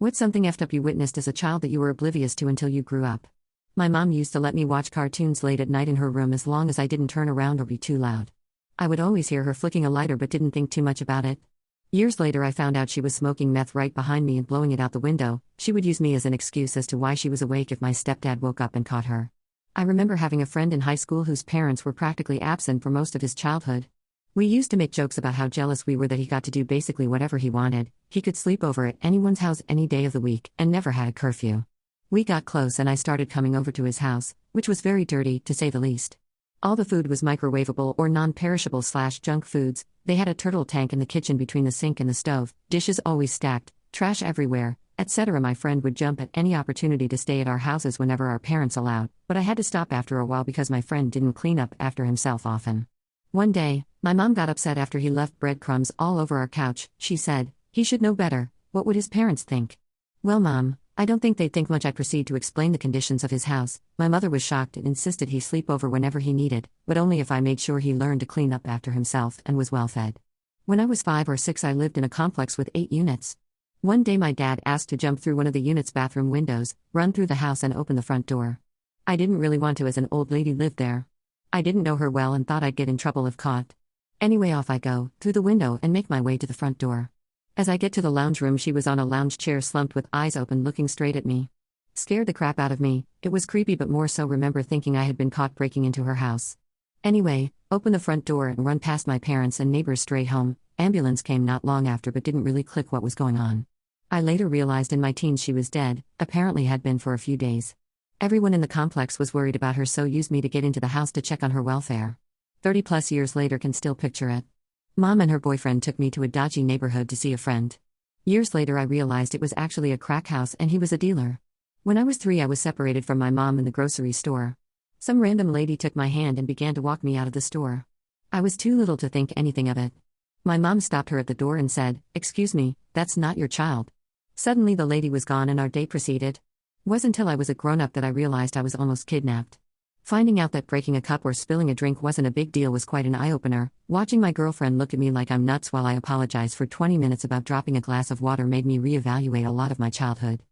What's something effed up you witnessed as a child that you were oblivious to until you grew up? My mom used to let me watch cartoons late at night in her room as long as I didn't turn around or be too loud. I would always hear her flicking a lighter but didn't think too much about it. Years later, I found out she was smoking meth right behind me and blowing it out the window. She would use me as an excuse as to why she was awake if my stepdad woke up and caught her. I remember having a friend in high school whose parents were practically absent for most of his childhood. We used to make jokes about how jealous we were that he got to do basically whatever he wanted. He could sleep over at anyone's house any day of the week and never had a curfew. We got close and I started coming over to his house, which was very dirty, to say the least. All the food was microwavable or non-perishable / junk foods. They had a turtle tank in the kitchen between the sink and the stove, dishes always stacked, trash everywhere, etc. My friend would jump at any opportunity to stay at our houses whenever our parents allowed, but I had to stop after a while because my friend didn't clean up after himself often. One day, my mom got upset after he left breadcrumbs all over our couch. She said, "He should know better. What would his parents think?" "Well, Mom, I don't think they'd think much." I proceed to explain the conditions of his house. My mother was shocked and insisted he sleep over whenever he needed, but only if I made sure he learned to clean up after himself and was well fed. When I was 5 or 6, I lived in a complex with 8 units. One day my dad asked to jump through one of the unit's bathroom windows, run through the house and open the front door. I didn't really want to as an old lady lived there. I didn't know her well and thought I'd get in trouble if caught. Anyway, off I go, through the window and make my way to the front door. As I get to the lounge room, she was on a lounge chair slumped with eyes open looking straight at me. Scared the crap out of me. It was creepy, but more so remember thinking I had been caught breaking into her house. Anyway, open the front door and run past my parents and neighbors straight home. Ambulance came not long after but didn't really click what was going on. I later realized in my teens she was dead, apparently had been for a few days. Everyone in the complex was worried about her, so used me to get into the house to check on her welfare. 30 plus years later, can still picture it. Mom and her boyfriend took me to a dodgy neighborhood to see a friend. Years later I realized it was actually a crack house and he was a dealer. When I was 3, I was separated from my mom in the grocery store. Some random lady took my hand and began to walk me out of the store. I was too little to think anything of it. My mom stopped her at the door and said, "Excuse me, that's not your child." Suddenly the lady was gone and our day proceeded. It wasn't until I was a grown-up that I realized I was almost kidnapped. Finding out that breaking a cup or spilling a drink wasn't a big deal was quite an eye-opener. Watching my girlfriend look at me like I'm nuts while I apologized for 20 minutes about dropping a glass of water made me reevaluate a lot of my childhood.